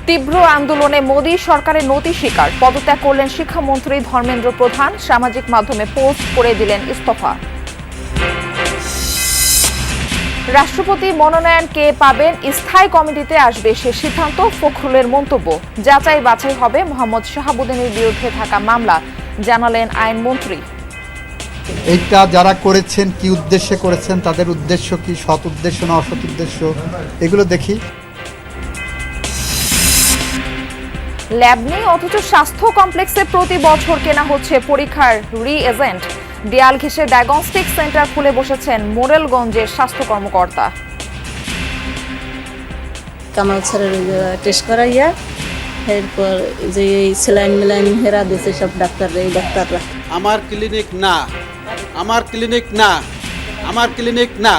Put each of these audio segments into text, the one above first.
তীব্র আন্দোলনে মোদী সরকারের নতি স্বীকার, পদত্যাগ করলেন শিক্ষামন্ত্রী ধর্মেন্দ্র প্রধান, সামাজিক মাধ্যমে পোস্ট করে দিলেন ইস্তফা। রাষ্ট্রপতি মনোনয়ন কে পাবেন, স্থায়ী কমিটিতে আসবে সে সিদ্ধান্ত, ফখরুলের মন্তব্য। যাচাই বাছাই হবে মোহাম্মদ শাহাবুদ্দিনের বিরুদ্ধে থাকা মামলা, জানালেন আইনমন্ত্রী। এইটা যারা করেছেন কি উদ্দেশ্যে করেছেন, তাদের উদ্দেশ্য কি, সৎ উদ্দেশ্য না অসৎ উদ্দেশ্য, এগুলো দেখি। ল্যাব নেই অথচ স্বাস্থ্য কমপ্লেক্সে প্রতি বছর কেনা হচ্ছে পরীক্ষার রি-এজেন্ট। দেয়াল ঘেঁষে ডায়াগনস্টিক সেন্টার খুলে বসেছেন মোরেলগঞ্জের স্বাস্থ্য কর্মকর্তা। কামাল স্যারের টেস্ট করাইয়া এরপর যে এই সেলাইন মিলাইন হেরা দিয়েছে সব ডাক্তাররা, এই ডাক্তাররা। আমার ক্লিনিক না, আমার ক্লিনিক না, আমার ক্লিনিক না।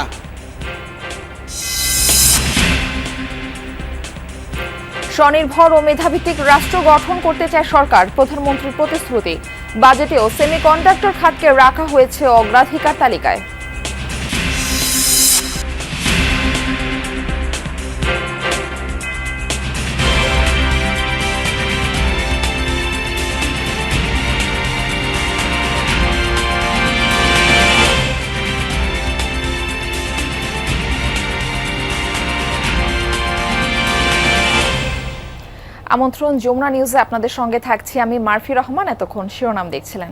স্বনির্ভর ও মেধাভিত্তিক রাষ্ট্র গঠন করতে চায় সরকার, প্রধানমন্ত্রীর প্রতিশ্রুতি। বাজেটেও সেমিকন্ডাক্টর খাতকে রাখা হয়েছে অগ্রাধিকার তালিকায়। আমন্ত্রণ যমুনা নিউজে আপনাদের সঙ্গে থাকছি আমি মারফি রহমান। এতক্ষণ শিরোনাম দেখছিলেন।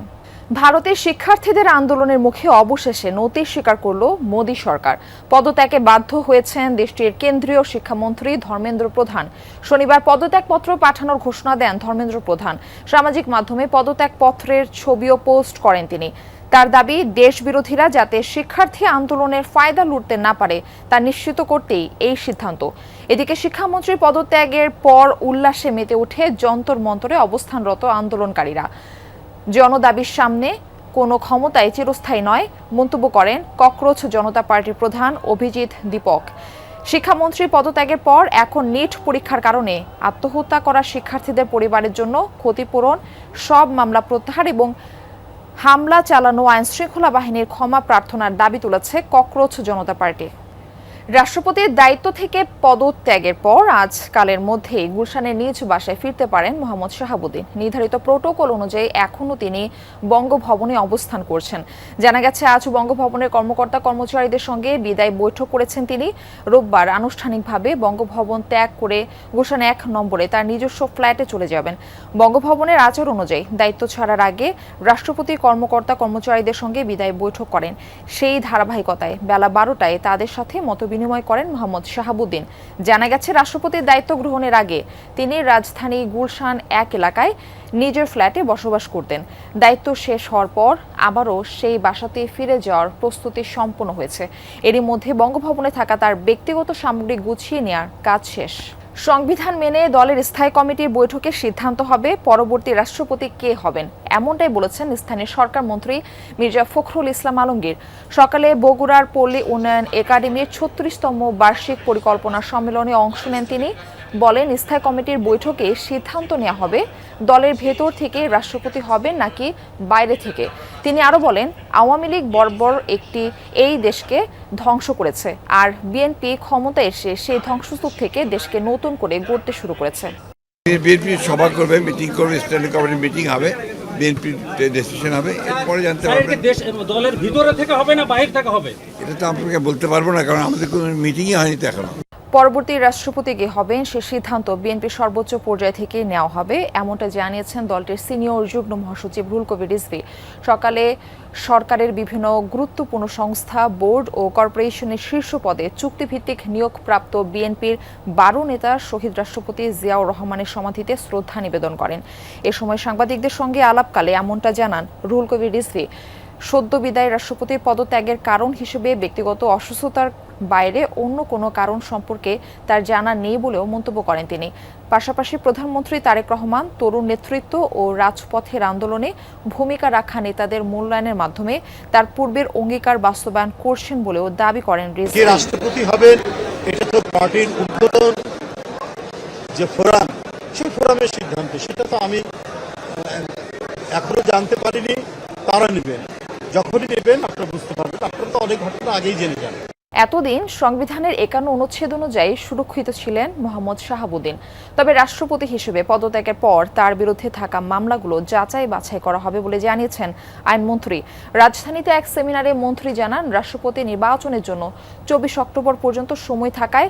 ভারতের শিক্ষার্থীদের আন্দোলনের মুখে অবশেষে নতি স্বীকার করল মোদী সরকার। পদত্যাগে বাধ্য হয়েছেন দেশটির কেন্দ্রীয় শিক্ষামন্ত্রী ধর্মেন্দ্র প্রধান। শনিবার পদত্যাগপত্র পাঠানোর ঘোষণা দেন ধর্মেন্দ্র প্রধান। সামাজিক মাধ্যমে পদত্যাগপত্রের ছবিও পোস্ট করেন তিনি। তার দাবি, দেশ বিরোধীরা যাতে শিক্ষার্থী আন্দোলনের ফায়দা লুটতে না পারে তা নিশ্চিত করতেই এই সিদ্ধান্ত। এদিকে শিক্ষামন্ত্রীর পদত্যাগের পর উল্লাসে মেতে ওঠে যন্তর মন্তরে অবস্থানরত আন্দোলনকারীরা। জনদাবির সামনে কোনো ক্ষমতাই চিরস্থায়ী নয় মন্তব্য করেন ককরোচ জনতা পার্টির প্রধান অভিজিৎ দীপক। শিক্ষামন্ত্রী পদত্যাগের পর এখন নিট পরীক্ষার কারণে আত্মহত্যা করা শিক্ষার্থীদের পরিবারের জন্য ক্ষতিপূরণ, সব মামলা প্রত্যাহার এবং হামলা চালানো আইনশৃঙ্খলা বাহিনীর ক্ষমা প্রার্থনার দাবি তুলেছে ককরোচ জনতা পার্টি। রাষ্ট্রপতির দায়িত্ব থেকে পদত্যাগের পর আজ কালের মধ্যেই গুলশানের নিজ বাসায় ফিরতে পারেন মোহাম্মদ শাহাবুদ্দিন। নির্ধারিত প্রোটোকল অনুযায়ী এখনও তিনি বঙ্গভবনে অবস্থান করছেন। জানা গেছে, আজ বঙ্গভবনের কর্মকর্তা কর্মচারীদের সঙ্গে বিদায় বৈঠক করেছেন তিনি। রোববার আনুষ্ঠানিকভাবে বঙ্গভবন ত্যাগ করে গুলশান ১ নম্বরে তার নিজস্ব ফ্ল্যাটে চলে যাবেন। বঙ্গভবনের আচার অনুযায়ী দায়িত্ব ছাড়ার আগে রাষ্ট্রপতি কর্মকর্তা কর্মচারীদের সঙ্গে বিদায় বৈঠক করেন। সেই ধারাবাহিকতায় বেলা ১২টায় তাদের সাথে বিনিময় করেন মোহাম্মদ শাহাবুদ্দিন। জানা গেছে, রাষ্ট্রপতির দায়িত্ব গ্রহণের আগে তিনি রাজধানী গুলশান ১ এলাকায় নিজের ফ্ল্যাটে বসবাস করতেন। দায়িত্ব শেষ হওয়ার পর আবারও সেই বাসাতে ফিরে যাওয়ার প্রস্তুতি সম্পন্ন হয়েছে। এরই মধ্যে বঙ্গভবনে থাকা তার ব্যক্তিগত সামগ্রী গুছিয়ে নেওয়ার কাজ শেষ। সংবিধান মেনে দলের স্থায়ী কমিটির বৈঠকে সিদ্ধান্ত হবে পরবর্তী রাষ্ট্রপতি কে হবেন, এমনটাই বলেছেন স্থানীয় সরকার মন্ত্রী মির্জা ফখরুল ইসলাম আলমগীর। সকালে বগুড়ার পল্লী উন্নয়ন একাডেমির ৩৬তম বার্ষিক পরিকল্পনা সম্মেলনে অংশ নেন তিনি। বলেন, স্থায়ী কমিটির বৈঠকে সিদ্ধান্ত নেওয়া হবে দলের ভেতর থেকে রাষ্ট্রপতি হবেন নাকি বাইরে থেকে। তিনি আরও বলেন, আওয়ামী লীগ বর্বর এই দেশকে ধ্বংস করেছে, আর বিএনপি ক্ষমতায় এসে সেই ধ্বংসস্তূপ থেকে দেশকে নতুন করে গড়তে শুরু করেছে। বিএনপি সভা করবে, মিটিং করবে, স্ট্যান্ডিং কমিটির মিটিং হবে, বিএনপির ডিসিশন হবে, এরপরে জানতে পারবেন। দলের ভিতরে থেকে হবে না বাইরে থেকে হবে, এটা তো আপনাকে বলতে পারবো না, কারণ আমাদের কোনো মিটিংই হয়নি তো এখনো। পরবর্তী রাষ্ট্রপতি কে হবেন সে সিদ্ধান্ত বিএনপির সর্বোচ্চ পর্যায় থেকে নেওয়া হবে, এমনটা জানিয়েছেন দলটির সিনিয়র যুগ্ম মহাসচিব রুহুল কবির রিজভী। সকালে সরকারের বিভিন্ন গুরুত্বপূর্ণ সংস্থা, বোর্ড ও কর্পোরেশনের শীর্ষ পদে চুক্তিভিত্তিক নিয়োগপ্রাপ্ত বিএনপির ১২ নেতা শহীদ রাষ্ট্রপতি জিয়াউর রহমানের সমাধিতে শ্রদ্ধা নিবেদন করেন। এ সময় সাংবাদিকদের সঙ্গে আলাপকালে এমনটা জানান রুহুল কবির রিজভী। সদ্য বিদায়ী রাষ্ট্রপতির পদত্যাগের কারণ হিসেবে ব্যক্তিগত অসুস্থতার বাইরে অন্য কোনো কারণ সম্পর্কে তার জানা নেই বলেও মন্তব্য করেন তিনি। পাশাপাশি প্রধানমন্ত্রী তারেক রহমান তরুণ নেতৃত্ব ও রাজপথের আন্দোলনে ভূমিকা রাখা নেতাদের মূল্যায়নের মাধ্যমে তার পূর্বের অঙ্গীকার বাস্তবায়ন করছেন বলেও দাবি করেন রিজভী। রাষ্ট্রপতি হবেন এটা তো পার্টির উদ্বোধন যে ফোরাম, সেই ফোরামের সিদ্ধান্ত, সেটা তো আমি এখনো জানতে পারিনি। তারা নেবেন, যখনই নেবেন আপনারা বুঝতে পারবেন। আপনারা তো অনেক ঘটনা আগেই জেনে যান। এতদিন সংবিধানের ৫১ অনুচ্ছেদ অনুযায়ী সুরক্ষিত ছিলেন মোহাম্মদ শাহাবুদ্দিন। তবে রাষ্ট্রপতি হিসেবে পদত্যাগের পর তার বিরুদ্ধে থাকা মামলাগুলো যাচাই বাছাই করা হবে বলে জানিয়েছেন আইনমন্ত্রী। রাজধানীতে এক সেমিনারে মন্ত্রী জানান, রাষ্ট্রপতি নির্বাচনের জন্য ২৪ অক্টোবর পর্যন্ত সময় থাকায়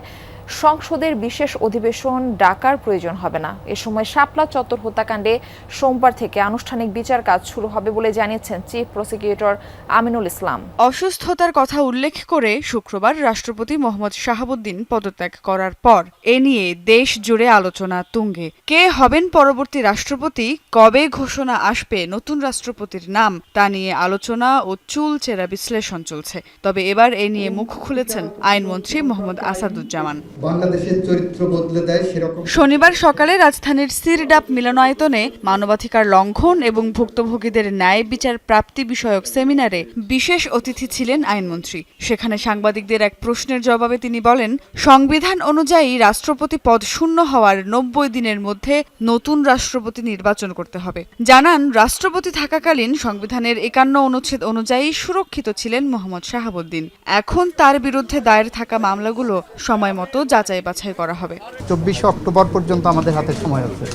সংসদের বিশেষ অধিবেশন ডাকার প্রয়োজন হবে না। এ সময় শাপলা চত্বর হত্যাকাণ্ডে সোমবার থেকে আনুষ্ঠানিক বিচার কাজ শুরু হবে বলে জানিয়েছেন চিফ প্রসিকিউটর আমিনুল ইসলাম। অসুস্থতার কথা উল্লেখ করে শুক্রবার রাষ্ট্রপতি মোহাম্মদ শাহাবুদ্দিন পদত্যাগ করার পর এ নিয়ে দেশ জুড়ে আলোচনা তুঙ্গে। কে হবেন পরবর্তী রাষ্ট্রপতি, কবে ঘোষণা আসবে নতুন রাষ্ট্রপতির নাম, তা নিয়ে আলোচনা ও চুলচেরা বিশ্লেষণ চলছে। তবে এবার এ নিয়ে মুখ খুলেছেন আইনমন্ত্রী মোহাম্মদ আসাদুজ্জামান। বাংলাদেশের চরিত্র বদলে দেয় সেরকম। শনিবার সকালে রাজধানীর সিরডাপ মিলনায়তনে মানবাধিকার লঙ্ঘন এবং ভুক্তভোগীদের ন্যায় বিচার প্রাপ্তি বিষয়ক সেমিনারে বিশেষ অতিথি ছিলেন আইনমন্ত্রী। সেখানে সাংবাদিকদের এক প্রশ্নের জবাবে তিনি বলেন, সংবিধান অনুযায়ী রাষ্ট্রপতি পদ শূন্য হওয়ার ৯০ দিনের মধ্যে নতুন রাষ্ট্রপতি নির্বাচন করতে হবে। জানান, রাষ্ট্রপতি থাকাকালীন সংবিধানের ৫১ অনুচ্ছেদ অনুযায়ী সুরক্ষিত ছিলেন মোহাম্মদ শাহাবুদ্দিন। এখন তার বিরুদ্ধে দায়ের থাকা মামলাগুলো সময় মতো যাচাই বাছাই করা হবে। ২৪ অক্টোবর পর্যন্ত আমাদের হাতে সময় আছে,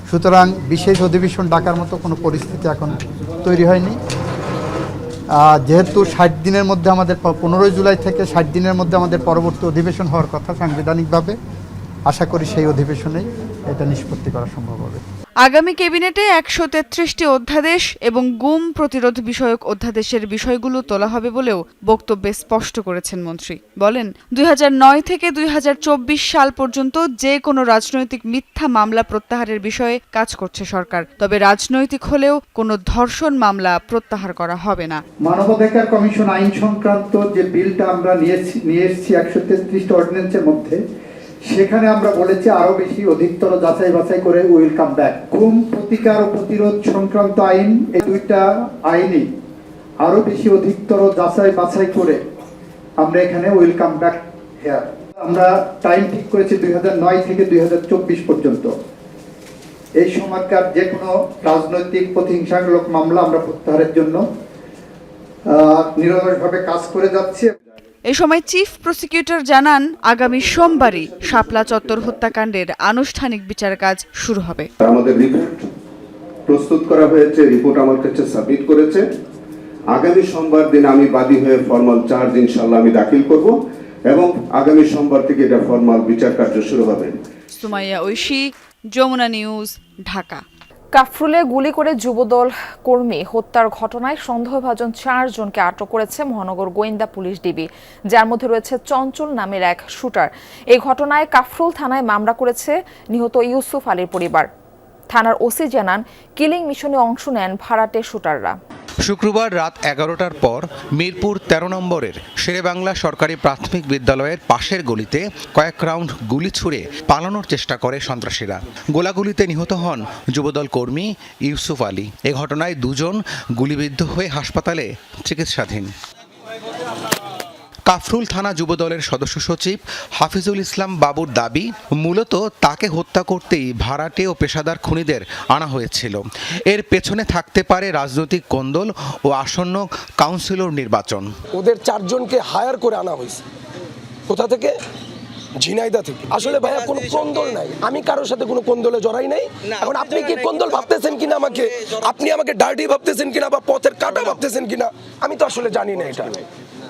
সুতরাং বিশেষ অধিবেশন ডাকার মতো কোনো পরিস্থিতি এখন তৈরি হয়নি। যেহেতু ৬০ দিনের মধ্যে আমাদের ১৫ জুলাই থেকে ৬০ দিনের মধ্যে আমাদের পরবর্তী অধিবেশন হওয়ার কথা সাংবিধানিকভাবে, আশা করি সেই অধিবেশনেই এটা নিষ্পত্তি করা সম্ভব হবে। আগামী ক্যাবিনেটে ১৩৩টি অধ্যাদেশ এবং গুম প্রতিরোধ বিষয়ক অধ্যাদেশের বিষয়গুলো তোলা হবে বলেও বক্তব্যে স্পষ্ট করেছেন মন্ত্রী। বলেন, ২০০৯ থেকে ২০২৪ সাল পর্যন্ত যে কোনো রাজনৈতিক মিথ্যা মামলা প্রত্যাহারের বিষয়ে কাজ করছে সরকার। তবে রাজনৈতিক হলেও কোনো ধর্ষণ মামলা প্রত্যাহার করা হবে না। মানবাধিকার কমিশন আইন সংক্রান্ত যে বিলটা আমরা নিয়ে এসেছি ১৩৩টা অর্ডিন্যান্সের মধ্যে, সেখানে আমরা বলেছি আরো বেশি অধিকতর যাচাই বাছাই করে উইল কাম ব্যাক। গুম প্রতিকার ও প্রতিরোধ সংক্রান্ত আইন, এই দুইটা আইনই আরো বেশি অধিকতর যাচাই বাছাই করে আমরা এখানে উইল কাম ব্যাক হিয়ার। আমরা টাইম ঠিক করেছি ২০০৯ থেকে ২০২৪ পর্যন্ত। এই সময়কার যে কোনো রাজনৈতিক প্রতিহিংসামূলক মামলা আমরা প্রত্যাহারের জন্য নিরলসভাবে কাজ করে যাচ্ছি। এ সময় চিফ প্রসিকিউটর জানান, আগামী সোমবারই শাপলা চত্বর হত্যাকাণ্ডের আনুষ্ঠানিক বিচার কাজ শুরু হবে। আমাদের রিপোর্ট প্রস্তুত করা হয়েছে, রিপোর্ট আমার কাছে সাবমিট করেছে। আগামী সোমবার দিন আমি বাদী হয়ে ফরমাল চার্জ ইনশাআল্লাহ আমি দাখিল করব এবং আগামী সোমবার থেকে এটা ফরমাল বিচার কার্য শুরু হবে। সুমাইয়া ঐশী, যমুনা নিউজ, ঢাকা। কাফরুলে গুলি করে যুবদল কর্মী হত্যার ঘটনায় সন্দেহভাজন ৪ জনকে আটক করেছে মহানগর গোয়েন্দা পুলিশ ডিবি, যার মধ্যে রয়েছে চঞ্চল নামের এক শুটার। এই ঘটনায় কাফরুল থানায় মামলা করেছে নিহত ইউসুফ আলীর পরিবার। থানার ওসি জানান, কিলিং মিশনে অংশ নেন ভাড়াটে শুটাররা। শুক্রবার রাত ১১টার পর মিরপুর ১৩ নম্বরের শেরেবাংলা সরকারি প্রাথমিক বিদ্যালয়ের পাশের গলিতে কয়েক রাউন্ড গুলি ছুড়ে পালানোর চেষ্টা করে সন্ত্রাসীরা। গোলাগুলিতে নিহত হন যুবদল কর্মী ইউসুফ আলী। এ ঘটনায় ২ জন গুলিবিদ্ধ হয়ে হাসপাতালে চিকিৎসাধীন। কাফরুল থানা যুবদলের সদস্য সচিব হাফিজুল ইসলাম বাবুর দাবি, মূলত তাকে হত্যা করতেই ভাড়াটে ও পেশাদার খুনিদের আনা হয়েছিল। এর পেছনে থাকতে পারে রাজনৈতিক কোন্দল ও আসন্ন কাউন্সিলর নির্বাচন। ওদের ৪ জনকে হায়ার করে আনা হয়েছে। কোথা থেকে? ঝিনাইদহ থেকে। আসলে ভাইয়া কোনো কোন্দল নাই, আমি কারোর সাথে কোনো কোন্দলে জড়াই নাই। এখন আপনি কি কোন্দল ভাবতেছেন কিনা আমাকে, আপনি আমাকে ডার্টি ভাবতেছেন কিনা বা পথের কাটা ভাবতেছেন কিনা, আমি তো আসলে জানি না এটা।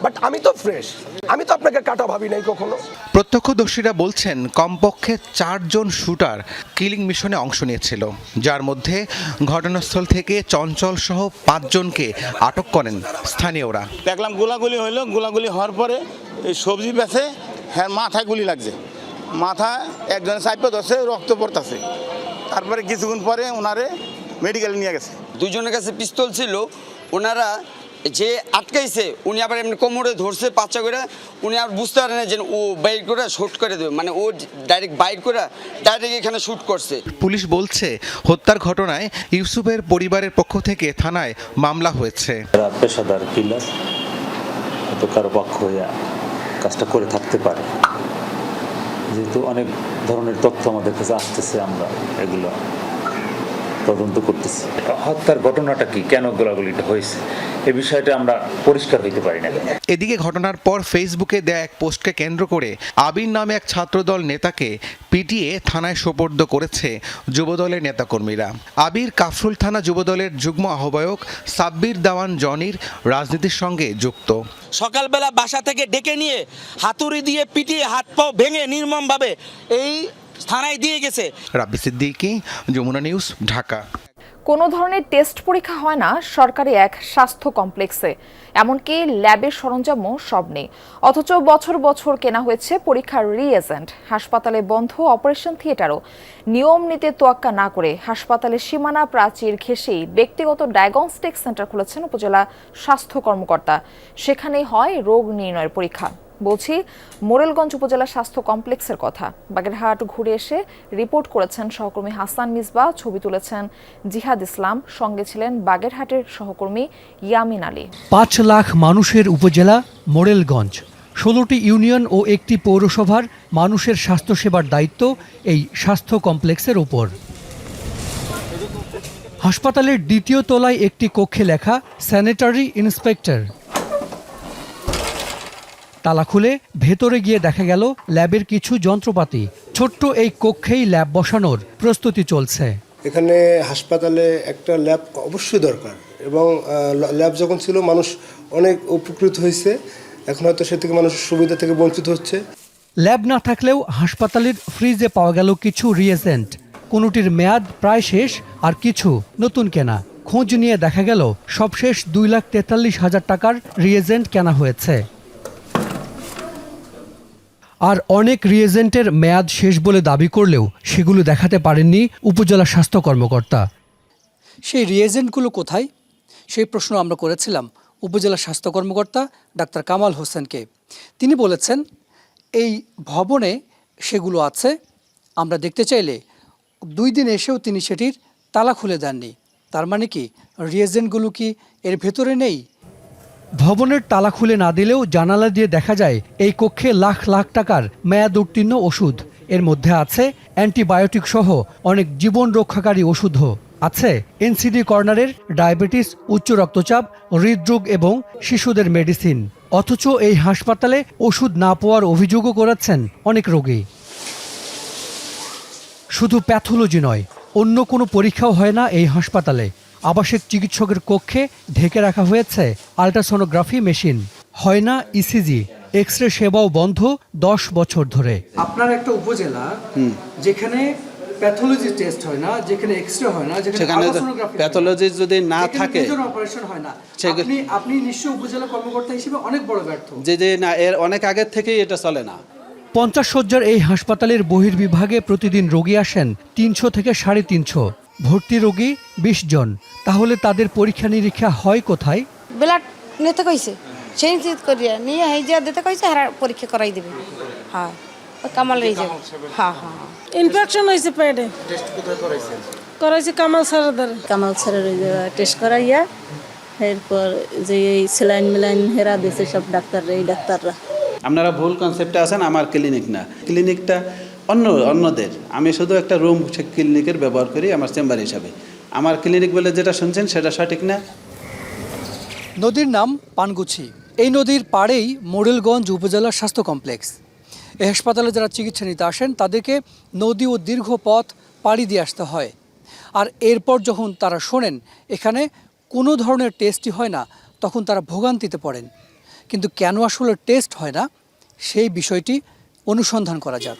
বাট আমি তো ফ্রেশ, আমি তো আপনাকে কাটা ভাবি নাই কখনো। প্রত্যক্ষদর্শীরা বলছেন, কমপক্ষে ৪ জন শুটার কিলিং মিশনে অংশ নিয়েছিল, যার মধ্যে ঘটনাস্থল থেকে চঞ্চল সহ ৫ জনকে আটক করেন স্থানীয়রা। দেখলাম গোলাগুলি হইলো, গোলাগুলি হওয়ার পরে এই সবজি বেচে হ্যাঁ মাথায় গুলি লাগছে, মাথা একজনের সাইপে ধরছে, রক্ত পড়তেছে। তারপরে কিছুক্ষণ পরে ওনারে মেডিকেলে নিয়ে গেছে। ২ জনের কাছে পিস্তল ছিল, ওনারা যে আটকাইছে উনি আবার এমনি কোমরে ধরছে পাচ্চা করে, উনি আর বুঝতে পারে না যে ও বাইর করে শুট করে দেবে, মানে ও ডাইরেক্ট বাইর করে ডাইরেক্ট এখানে শুট করছে। পুলিশ বলছে, হত্যার ঘটনায় ইউসুফের পরিবারের পক্ষ থেকে থানায় মামলা হয়েছে। পেশাদার কিলার হয়তো কারো পক্ষ হয়ে কাজটা করে থাকতে পারে, যেহেতু অনেক ধরনের তথ্য আমাদের কাছে আসতেছে, আমরা এগুলো তদন্ত করতেছি। হত্যার ঘটনাটা কি, কেন গোলাগুলিটা হয়েছে, এই বিষয়টা আমরা পরিষ্কার হইতে পারি না। এদিকে ঘটনার পর ফেসবুকে দেয়া এক পোস্টকে কেন্দ্র করে আবির নামে এক ছাত্রদল নেতাকে পিটিয়ে থানায় সোপর্দ করেছে যুবদলের নেতাকর্মীরা। আবির কাফরুল থানা যুবদলের যুগ্ম আহ্বায়ক সাব্বির দেওয়ান জনির রাজনীতির সঙ্গে যুক্ত। সকালবেলা বাসা থেকে ডেকে নিয়ে হাতুড়ি দিয়ে পিটিয়ে হাত পাও ভেঙে নির্মমভাবে এই থানায় দিয়ে গেছে। রাব্বি সিদ্দিকী, যমুনা নিউজ, ঢাকা। কোনো ধরনের টেস্ট পরীক্ষা হয় না সরকারি এক স্বাস্থ্য কমপ্লেক্সে, এমনকি ল্যাবের সরঞ্জামও সব নেই। অথচ বছর বছর কেনা হয়েছে পরীক্ষার রিএজেন্ট। হাসপাতালে বন্ধ অপারেশন থিয়েটারও নিয়ম নীতি তোয়াক্কা না করে হাসপাতালের সীমানা প্রাচীর ঘেঁষেই ব্যক্তিগত ডায়াগনস্টিক সেন্টার খুলেছেন উপজেলা স্বাস্থ্য কর্মকর্তা। সেখানেই হয় রোগ নির্ণয়ের পরীক্ষা। বলছি মোরেলগঞ্জ উপজেলা স্বাস্থ্য কমপ্লেক্সের কথা। বাগেরহাট ঘুরে এসে রিপোর্ট করেছেন সহকর্মী হাসান মিসবাহ, ছবি তুলেছেন জিহাদ ইসলাম, সঙ্গে ছিলেন বাগেরহাটের সহকর্মী ইয়ামিন আলী। ৫ লাখ মানুষের উপজেলা মোরেলগঞ্জ, ১৬টি ইউনিয়ন ও একটি পৌরসভার মানুষের স্বাস্থ্যসেবার দায়িত্ব এই স্বাস্থ্য কমপ্লেক্সের উপর। হাসপাতালের দ্বিতীয় তলায় একটি কক্ষে লেখা স্যানিটারি ইন্সপেক্টর। তালা খুলে ভেতরে গিয়ে দেখা গেল ল্যাবের কিছু যন্ত্রপাতি। ছোট্ট এই কক্ষেই ল্যাব বসানোর প্রস্তুতি চলছে। এখানে হাসপাতালে একটা ল্যাব অবশ্যই দরকার, এবং ল্যাব যখন ছিল মানুষ অনেক উপকৃত হয়েছে, এখন হয়তো সে থেকে মানুষের সুবিধা থেকে বঞ্চিত হচ্ছে। ল্যাব না থাকলেও হাসপাতালের ফ্রিজে পাওয়া গেল কিছু রিএজেন্ট। কোনোটির মেয়াদ প্রায় শেষ, আর কিছু নতুন কেনা। খোঁজ নিয়ে দেখা গেল সবশেষ 2,43,000 টাকার রিএজেন্ট কেনা হয়েছে। আর অনেক রিএজেন্টের মেয়াদ শেষ বলে দাবি করলেও সেগুলো দেখাতে পারেননি উপজেলা স্বাস্থ্য কর্মকর্তা। সেই রিএজেন্টগুলো কোথায়, সেই প্রশ্ন আমরা করেছিলাম উপজেলা স্বাস্থ্য কর্মকর্তা ডাক্তার কামাল হোসেনকে। তিনি বলেছেন এই ভবনে সেগুলো আছে, আমরা দেখতে চাইলে 2 দিন এসেও তিনি সেটির তালা খুলে দেননি। তার মানে কি রিএজেন্টগুলো কি এর ভেতরে নেই? ভবনের তালা খুলে না দিলেও জানালা দিয়ে দেখা যায় এই কক্ষে লাখ লাখ টাকার মেয়াদ উত্তীর্ণ ওষুধ। এর মধ্যে আছে অ্যান্টিবায়োটিক সহ অনেক জীবন রক্ষাকারী ওষুধও আছে। এনসিডি কর্নারের ডায়াবেটিস, উচ্চ রক্তচাপ, হৃদরোগ এবং শিশুদের মেডিসিন। অথচ এই হাসপাতালে ওষুধ না পাওয়ার অভিযোগও করেছেন অনেক রোগী। শুধু প্যাথোলজি নয়, অন্য কোনো পরীক্ষাও হয় না এই হাসপাতালে। আবাসিক চিকিৎসকের কক্ষে ঢেকে রাখা হয়েছে আল্ট্রাসোনোগ্রাফি মেশিন। হয় না ইসিজি, এক্স রে সেবাও বন্ধ 10 বছর ধরে। আপনার একটা উপজেলা যেখানে প্যাথোলজি টেস্ট হয় না, যেখানে এক্স রে হয় না, যেখানে প্যাথোলজি যদি না থাকে, অপারেশন হয় না, আপনি নিশ্চয়ই উপজেলা কর্মকর্তা হিসেবে অনেক বড় ব্যর্থ। যে না, এর অনেক আগের থেকেই এটা চলে না। 50 শয্যার এই হাসপাতালের বহির্বিভাগে প্রতিদিন রোগী আসেন 300 থেকে 350। ভর্তি রোগী 20 জন। তাহলে তাদের পরীক্ষা নিরীক্ষা হয় কোথায়? ব্লাড নিতে কইছে, সেই চিত করিয়া নিয়ে এই যে দিতে কইছে, হারা পরীক্ষা করাই দিবে। হ্যাঁ, ওই কামাল এই যে হ্যাঁ ইনফেকশন হইছে পেটে। টেস্ট কোথায় করাইছেন? করাইছে কামাল স্যারের। কামাল স্যারের টেস্ট করাইয়া এরপর যে এই স্যালাইন মিলাইন হেরা দিয়েছে সব ডাক্তাররা, এই ডাক্তাররা। আপনারা ভুল কনসেপ্টে আছেন, আমার ক্লিনিক না, ক্লিনিকটা অন্যদের। আমি শুধু একটা রুম ক্লিনিকের ব্যবহার করি আমার চেম্বার হিসাবে। আমার ক্লিনিক বলে যেটা শুনছেন সেটা সঠিক না। নদীর নাম পানগুছি। এই নদীর পাড়েই মোরেলগঞ্জ উপজেলা স্বাস্থ্য কমপ্লেক্স। এই হাসপাতালে যারা চিকিৎসা নিতে আসেন তাদেরকে নদী ও দীর্ঘ পথ পাড়ি দিয়ে আসতে হয়। আর এরপর যখন তারা শোনেন এখানে কোনো ধরনের টেস্টই হয় না, তখন তারা ভোগান্তিতে পড়েন। কিন্তু কেন আসলে টেস্ট হয় না, সেই বিষয়টি অনুসন্ধান করা যাক।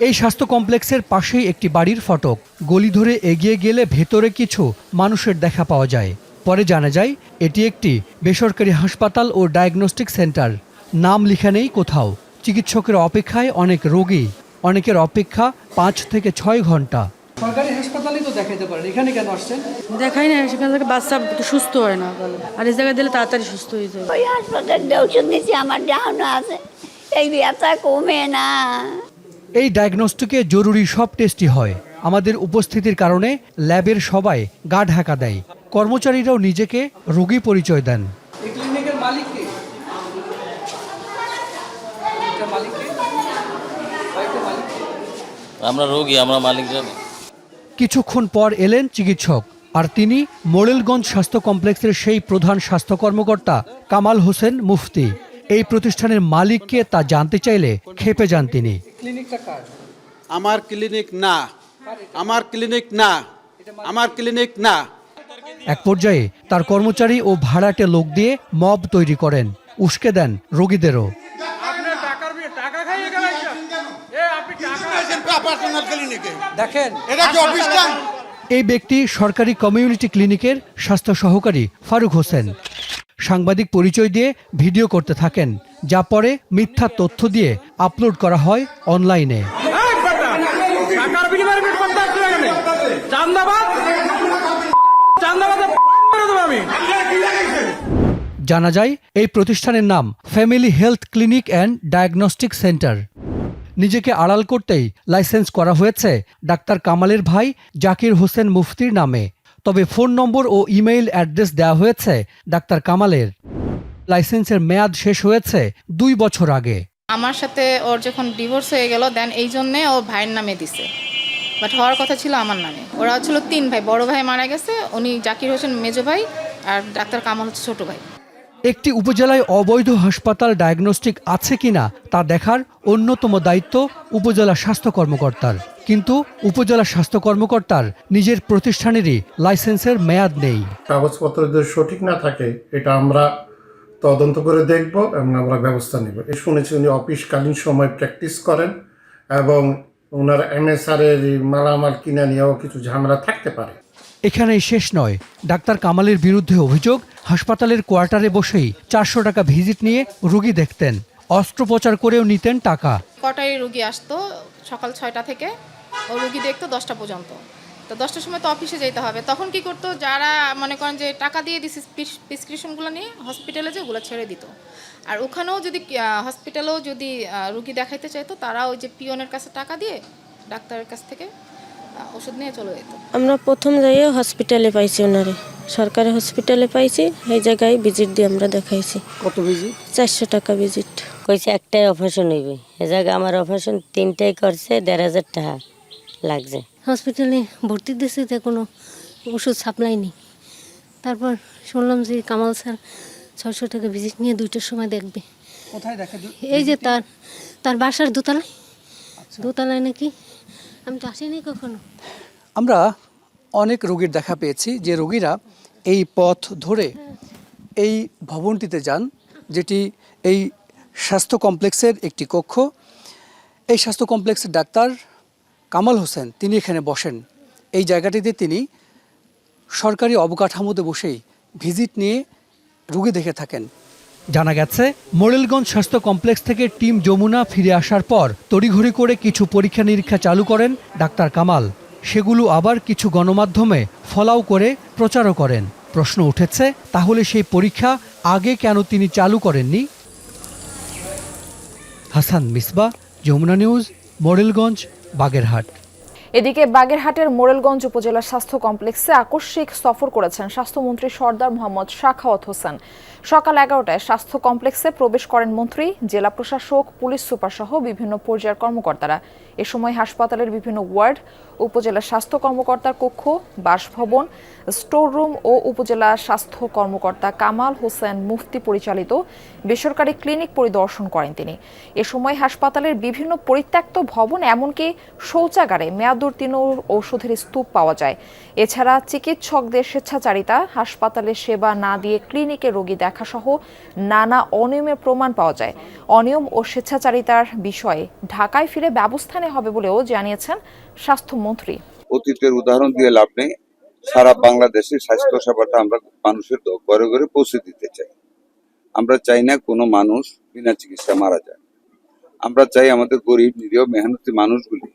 এই স্বাস্থ্য কমপ্লেক্সের পাশেই একটি বাড়ির ফটক। গলি ধরে এগিয়ে গেলে ভেতরে কিছু মানুষের দেখা পাওয়া যায়। পরে জানা যায় এটি একটি বেসরকারি হাসপাতাল ও ডায়াগনস্টিক সেন্টার। নাম লেখা নেই কোথাও। চিকিৎসকের অপেক্ষায় অনেক রোগী, অনেকের অপেক্ষা 5 থেকে 6 ঘন্টা। সরকারি হাসপাতালে তো দেখাইতে পারেন, এখানে কেন আসছেন? দেখাই না, সেখান থেকে বাচ্চা সুস্থ হয় না, আর এই জায়গায় দিলে তাড়াতাড়ি সুস্থ হয়ে যায়। ওই হাসপাতালে ওষুধ নিচ্ছি, আমার দেখানো আছে, এই ব্যথা কমে না। এই ডায়াগনস্টিকে জরুরি সব টেস্টই হয়। আমাদের উপস্থিতির কারণে ল্যাবের সবাই গা ঢাকা দেয়। কর্মচারীরাও নিজেকে রোগী পরিচয় দেন। এই ক্লিনিকের মালিক কে? আমরা রোগী, আমরা মালিক জানি। কিছুক্ষণ পর এলেন চিকিৎসক, আর তিনি মোরেলগঞ্জ স্বাস্থ্য কমপ্লেক্সের সেই প্রধান স্বাস্থ্য কর্মকর্তা কামাল হোসেন মুফতি। এই প্রতিষ্ঠানের মালিককে তা জানতে চাইলে ক্ষেপে যান তিনি। আমার ক্লিনিক না, আমার ক্লিনিক না, আমার ক্লিনিক না। এক পর্যায়ে তার কর্মচারী ও ভাড়াটে লোক দিয়ে মব তৈরি করেন, উস্কে দেন রোগীদেরও। দেখেন এই ব্যক্তি সরকারি কমিউনিটি ক্লিনিকের স্বাস্থ্য সহকারী ফারুক হোসেন। সাংবাদিক পরিচয় দিয়ে ভিডিও করতে থাকেন, যা পরে মিথ্যা তথ্য দিয়ে আপলোড করা হয় অনলাইনে। জানা যায় এই প্রতিষ্ঠানের নাম family health clinic and diagnostic centre. নিজেকে আড়াল করতেই লাইসেন্স করা হয়েছে ডাক্তার কামালের ভাই জাকির হোসেন মুফতির নামে। তবে ফোন নম্বর ও ইমেইল অ্যাড্রেস দেওয়া হয়েছে ডাক্তার কামালের। লাইসেন্সের মেয়াদ শেষ হয়েছে 2 বছর আগে। আমার সাথে ওর যখন ডিভোর্স হয়ে গেল দেন এই জন্যে ও ভাইয়ের নামে দিছে, বাট হওয়ার কথা ছিল আমার নামে। ওরা ছিল 3 ভাই, বড় ভাই মারা গেছে, উনি জাকির হোসেন মেজো ভাই, আর ডাক্তার কামাল হচ্ছে ছোট ভাই। একটি উপজেলায় অবৈধ হাসপাতাল ডায়াগনস্টিক আছে কিনা তা দেখার অন্যতম দায়িত্ব উপজেলা স্বাস্থ্য কর্মকর্তার, কিন্তু উপজেলা স্বাস্থ্য কর্মকর্তার নিজের প্রতিষ্ঠানেরই লাইসেন্সের মেয়াদ নেই। কাগজপত্র যদি সঠিক না থাকে এটা আমরা তদন্ত করে দেখব এবং আমরা ব্যবস্থা নেব। শুনেছি উনি অফিসকালীন সময় প্র্যাকটিস করেন এবং ওনার MSR এর মালামাল কিনা নিয়েও কিছু ঝামেলা থাকতে পারে। এখানেই শেষ নয়, ডাক্তার কামালের বিরুদ্ধে অভিযোগ হাসপাতালের কোয়ার্টারে বসেই 400 টাকা ভিজিট নিয়ে রোগী দেখতেন, অস্ত্রোপচার করেও নিতেন টাকা। কটায় রুগী আসতো? সকাল 6টা থেকে ও রুগী দেখতো 10টা পর্যন্ত। তো 10টার সময় তো অফিসে যেতে হবে, তখন কি করতো, যারা মনে করেন যে টাকা দিয়ে দিছে প্রেসক্রিপশনগুলো নিয়ে হসপিটালে যে ওগুলো ছেড়ে দিত। আর ওখানেও যদি হসপিটালেও যদি রুগী দেখাইতে চাইতো, তারা ওই যে পিওনের কাছে টাকা দিয়ে ডাক্তারের কাছ থেকে ওষুধ নিয়ে চলে যেত। আমরা প্রথম যাইয়ে হসপিটালে পাইছি, ওনারে সরকারি হসপিটালে পাইছি, এই জায়গায় ভিজিট দিয়ে আমরা দেখাইছি। কত ভিজিট? 400 টাকা ভিজিট। কইছে একটাই অপারেশন হইবে, এ জায়গায় আমার অপারেশন 3টাই করছে, 1500 টাকা লাগছে। হসপিটালে ভর্তি দিয়েছে, কোনো ওষুধ সাপ্লাই নেই। তারপর শুনলাম যে কামাল স্যার 600 টাকা ভিজিট নিয়ে 2টার সময় দেখবে। কোথায় দেখে? এই যে তার বাসার দোতলায়। দোতলায় নাকি, আমি তো আসিনি কখনো। আমরা অনেক রোগীর দেখা পেয়েছি যে রোগীরা এই পথ ধরে এই ভবনটিতে যান, যেটি এই স্বাস্থ্য কমপ্লেক্সের একটি কক্ষ। এই স্বাস্থ্য কমপ্লেক্সের ডাক্তার কামাল হোসেন তিনি এখানে বসেন। এই জায়গাটিতে তিনি সরকারি অবকাঠামোতে বসেই ভিজিট নিয়ে রোগী দেখে থাকেন। জানা গেছে মোরেলগঞ্জ স্বাস্থ্য কমপ্লেক্স থেকে টিম যমুনা ফিরে আসার পর তড়িঘড়ি করে কিছু পরীক্ষা নিরীক্ষা চালু করেন ডাক্তার কামাল। সেগুলো আবার কিছু গণমাধ্যমে ফলাও করে প্রচারও করেন। প্রশ্ন উঠেছে, তাহলে সেই পরীক্ষা আগে কেন তিনি চালু করেননি? হাসান মিসবাহ, যমুনা নিউজ, মোরেলগঞ্জ, বাগেরহাট। এদিকে বাগেরহাটের মোরেলগঞ্জ উপজেলা স্বাস্থ্য কমপ্লেক্সে আকস্মিক সফর করেছেন স্বাস্থ্যমন্ত্রী সরদার মোহাম্মদ সাখাওয়াত হোসেন। সকাল 11টায় স্বাস্থ্য কমপ্লেক্সে প্রবেশ করেন মন্ত্রী, জেলা প্রশাসক, পুলিশ সুপার সহ বিভিন্ন পর্যায়ের কর্মকর্তারা। এ সময় হাসপাতালের বিভিন্ন ওয়ার্ড, উপজেলা স্বাস্থ্য কর্মকর্তার কক্ষ, বাসভবন, স্টোর রুম ও উপজেলা স্বাস্থ্য কর্মকর্তা কামাল হোসেন মুফতি পরিচালিত বেসরকারি ক্লিনিক পরিদর্শন করেন তিনি। এ সময় হাসপাতালের বিভিন্ন পরিত্যক্ত ভবন, এমনকি শৌচাগারে মেয়াদোত্তীর্ণ ঔষধের স্তূপ পাওয়া যায়। এছাড়া চিকিৎসকদের স্বেচ্ছাচারিতা, হাসপাতালের সেবা না দিয়ে ক্লিনিকে রোগী দেখা সহ নানা অনিয়মের প্রমাণ পাওয়া যায়। অনিয়ম ও স্বেচ্ছাচারিতার বিষয়ে ঢাকায় ফিরে ব্যবস্থা নেওয়া হবে বলেও জানিয়েছেন স্বাস্থ্যমন্ত্রী। অতীতের উদাহরণ দিয়ে লাভ নেই, সারা বাংলাদেশের স্বাস্থ্য সেবাটা আমরা মানুষের ঘরে ঘরে পৌঁছে দিতে চাই। আমরা চাই না কোনো মানুষ বিনা চিকিৎসা মারা যায়। আমরা চাই আমাদের গরিব, নিরীহ, মেহনতি মানুষগুলি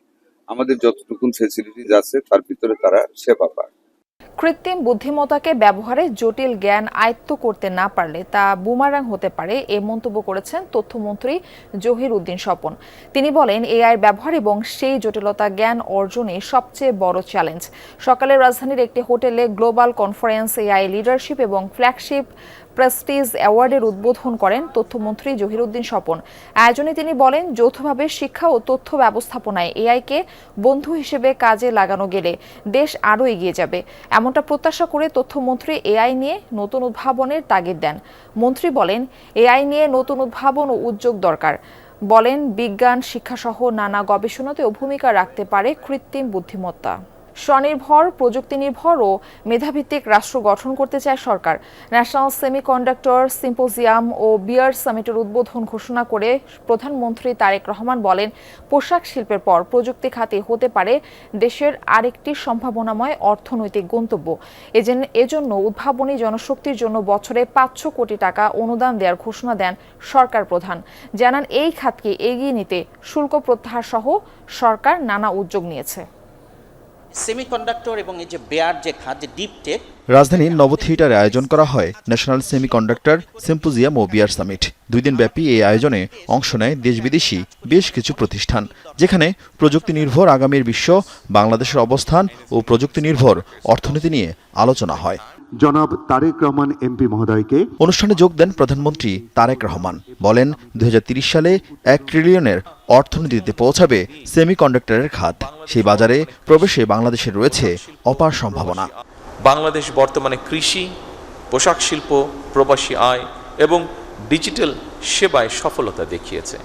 আমাদের যতটুকু ফ্যাসিলিটিজ আছে তার ভিতরে তারা সেবা পায়। কৃত্রিম বুদ্ধিমত্তাকে ব্যবহারে জটিল জ্ঞান আয়ত্ত করতে না পারলে তা বুমারাং হতে পারে, এ মন্তব্য করেছেন তথ্যমন্ত্রী জহির উদ্দিন স্বপন। তিনি বলেন, এআইয়ের ব্যবহার এবং সেই জটিলতা জ্ঞান অর্জনে সবচেয়ে বড় চ্যালেঞ্জ। সকালে রাজধানীর একটি হোটেলে গ্লোবাল কনফারেন্স এআই লিডারশিপ এবং ফ্ল্যাগশিপ প্রেস্টিজ অ্যাওয়ার্ডের উদ্বোধন করেন তথ্যমন্ত্রী জহিরুদ্দিন স্বপন। আয়োজনে তিনি বলেন, যৌথভাবে শিক্ষা ও তথ্য ব্যবস্থাপনায় এআইকে বন্ধু হিসেবে কাজে লাগানো গেলে দেশ আরও এগিয়ে যাবে। এমনটা প্রত্যাশা করে তথ্যমন্ত্রী এআই নিয়ে নতুন উদ্ভাবনের তাগিদ দেন। মন্ত্রী বলেন, এআই নিয়ে নতুন উদ্ভাবন ও উদ্যোগ দরকার। বলেন, বিজ্ঞান শিক্ষাসহ নানা গবেষণাতেও ভূমিকা রাখতে পারে কৃত্রিম বুদ্ধিমত্তা। স্বনির্ভর, প্রযুক্তি নির্ভর ও মেধাভিত্তিক রাষ্ট্র গঠন করতে চায় সরকার। ন্যাশনাল সেমিকন্ডাক্টর সিম্পোজিয়াম ও বিয়ার সামিটের উদ্বোধন ঘোষণা করে প্রধানমন্ত্রী তারেক রহমান বলেন, পোশাক শিল্পের পর প্রযুক্তি খাতে হতে পারে দেশের আরেকটি সম্ভাবনাময় অর্থনৈতিক গন্তব্য। এজন্য উদ্ভাবনী জনশক্তির জন্য বছরে 500 কোটি টাকা অনুদান দেওয়ার ঘোষণা দেন সরকার প্রধান। জানান, এই খাতকে এগিয়ে নিতে শুল্ক প্রত্যাহার সহ সরকার নানা উদ্যোগ নিয়েছে। সেমিকন্ডাক্টর এবং এই যে বেয়ার যে খাত, যে ডিপ টেক, রাজধানীর নব থিয়েটারে আয়োজন করা হয় ন্যাশনাল সেমিকন্ডাক্টর সিম্পোজিয়াম ও বিয়ার সামিট। 2 দিন ব্যাপী এই আয়োজনে অংশ নেয় দেশ বিদেশি বেশ কিছু প্রতিষ্ঠান, যেখানে প্রযুক্তি নির্ভর আগামীর বিশ্ব, বাংলাদেশের অবস্থান ও প্রযুক্তি নির্ভর অর্থনীতি নিয়ে আলোচনা হয়। জনাব তারেক রহমান এমপি মহোদয়কে অনুষ্ঠানে যোগ দেন প্রধানমন্ত্রী তারেক রহমান। বলেন, 2030 সালে 1 ট্রিলিয়নের অর্থনীতিতে পৌঁছাবে সেমিকন্ডাক্টরের খাত। সেই বাজারে প্রবেশে বাংলাদেশের রয়েছে অপার সম্ভাবনা। বাংলাদেশ বর্তমানে কৃষি, পোশাক শিল্প, প্রবাসী আয় এবং ডিজিটাল সেবায় সফলতা দেখিয়েছে।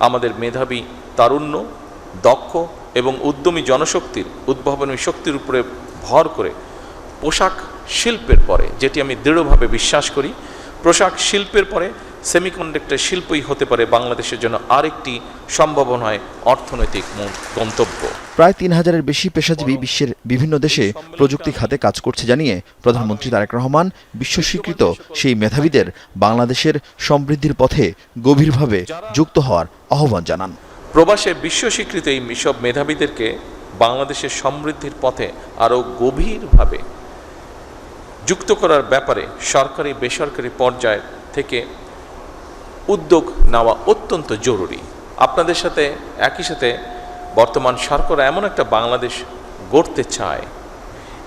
আমাদের মেধাবী, তারুণ্য, দক্ষ এবং উদ্যমী জনশক্তির উদ্ভাবনী শক্তির উপরে ভর করে পোশাক শিল্পের পরে, যেটি আমি দৃঢ়ভাবে বিশ্বাস করি, পোশাক শিল্পের পরে সেমিকন্ডাক্টর শিল্পই হতে পারে বাংলাদেশের জন্য আরেকটি সম্ভাবনায় অর্থনৈতিক গন্তব্য। প্রায় 3000-এর বেশি পেশাজীবী বিশ্বের বিভিন্ন দেশে প্রযুক্তি খাতে কাজ করছে জানিয়ে প্রধানমন্ত্রী তারেক রহমান বিশ্ব স্বীকৃত সেই মেধাবীদের বাংলাদেশের সমৃদ্ধির পথে গভীরভাবে যুক্ত হওয়ার আহ্বান জানান। প্রবাসে বিশ্ব স্বীকৃত এই সব মেধাবীদেরকে বাংলাদেশের সমৃদ্ধির পথে আরও গভীরভাবে যুক্ত করার ব্যাপারে সরকারি বেসরকারি পর্যায় থেকে উদ্যোগ নেওয়া অত্যন্ত জরুরি। আপনাদের সাথে একই সাথে বর্তমান সরকার এমন একটা বাংলাদেশ গড়তে চায়,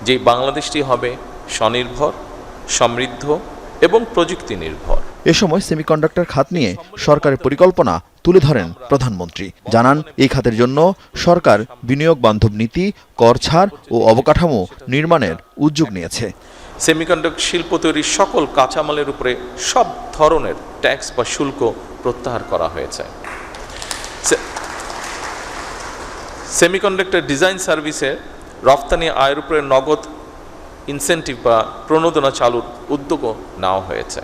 যে বাংলাদেশটি হবে স্বনির্ভর, সমৃদ্ধ এবং প্রযুক্তি নির্ভর। এ সময় সেমিকন্ডাক্টর খাত নিয়ে সরকারের পরিকল্পনা তুলে ধরেন প্রধানমন্ত্রী। জানান, এই খাতের জন্য সরকার বিনিয়োগ বান্ধব নীতি, কর ছাড় ও অবকাঠামো নির্মাণের উদ্যোগ নিয়েছে। সেমিকন্ডাক্টর শিল্প তৈরির সকল কাঁচামালের উপরে সব ধরনের ট্যাক্স বা শুল্ক প্রত্যাহার করা হয়েছে। সেমিকন্ডাক্টর ডিজাইন সার্ভিসে রফতানি আয়ের উপরে নগদ ইনসেন্টিভ বা প্রণোদনা চালুর উদ্যোগও নেওয়া হয়েছে।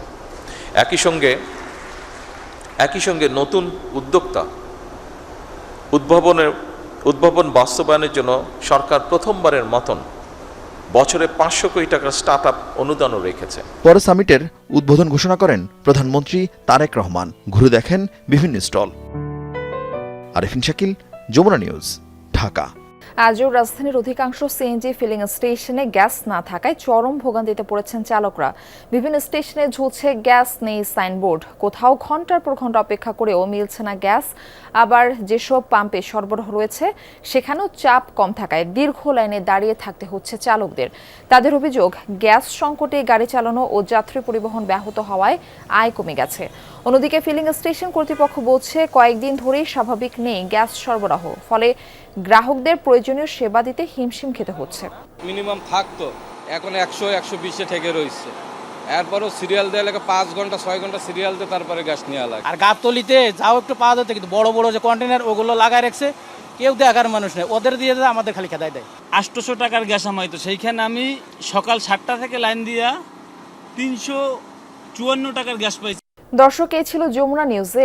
একই সঙ্গে নতুন উদ্যোক্তা উদ্ভাবন বাস্তবায়নের জন্য সরকার প্রথমবারের মতন বছরে 500 কোটি টাকার স্টার্ট আপ অনুদানও রেখেছে। পরে সামিটের উদ্বোধন ঘোষণা করেন প্রধানমন্ত্রী তারেক রহমান। ঘুরে দেখেন বিভিন্ন স্টল। আরিফিন শাকিল, যমুনা নিউজ, ঢাকা। আজও রাজধানীর অধিকাংশ সিএনজি ফিলিং স্টেশনে গ্যাস না থাকায় চরম ভোগান্তিতে পড়েছেন চালকরা। বিভিন্ন স্টেশনে ঝুলছে গ্যাস নেই সাইনবোর্ড, কোথাও ঘন্টার পর ঘন্টা অপেক্ষা করেও মিলছে না গ্যাস। আবার যেসব পাম্পে সরবরাহ রয়েছে সেখানেও চাপ কম থাকায় দীর্ঘ লাইনে দাঁড়িয়ে থাকতে হচ্ছে চালকদের। তাদের অভিযোগ, গ্যাস সংকটে গাড়ি চালানো ও যাত্রী পরিবহন ব্যাহত হওয়ায় আয় কমে গেছে। অন্যদিকে ফিলিং স্টেশন কর্তৃপক্ষ বলছে, কয়েকদিন ধরেই স্বাভাবিক নেই গ্যাস সরবরাহ, ফলে গ্রাহকদের প্রয়োজনীয় সেবা দিতে হিমশিম খেতে হচ্ছে। মিনিমাম থাকতো, এখন 100-120-এ ঠেকে রয়েছে। এরপরও সিরিয়াল দেওয়া লাগে 5 ঘন্টা 6 ঘন্টা সিরিয়াল দিয়ে তারপরে গ্যাস নেওয়া লাগে। আর গাবতলিতে যাও একটু পাওয়া যেত, কিন্তু বড় বড় যে কন্টেনার ওগুলো লাগায় রাখছে, কেউ দেখার মানুষ নেই, ওদের দিয়ে আমাদের খালি খেদাই দেয়। 800 টাকার গ্যাস আমাইতো, সেইখানে আমি সকাল 7টা থেকে লাইন দিয়া 354 টাকার গ্যাস পাইছি। দর্শক, এই ছিল যমুনা নিউজে।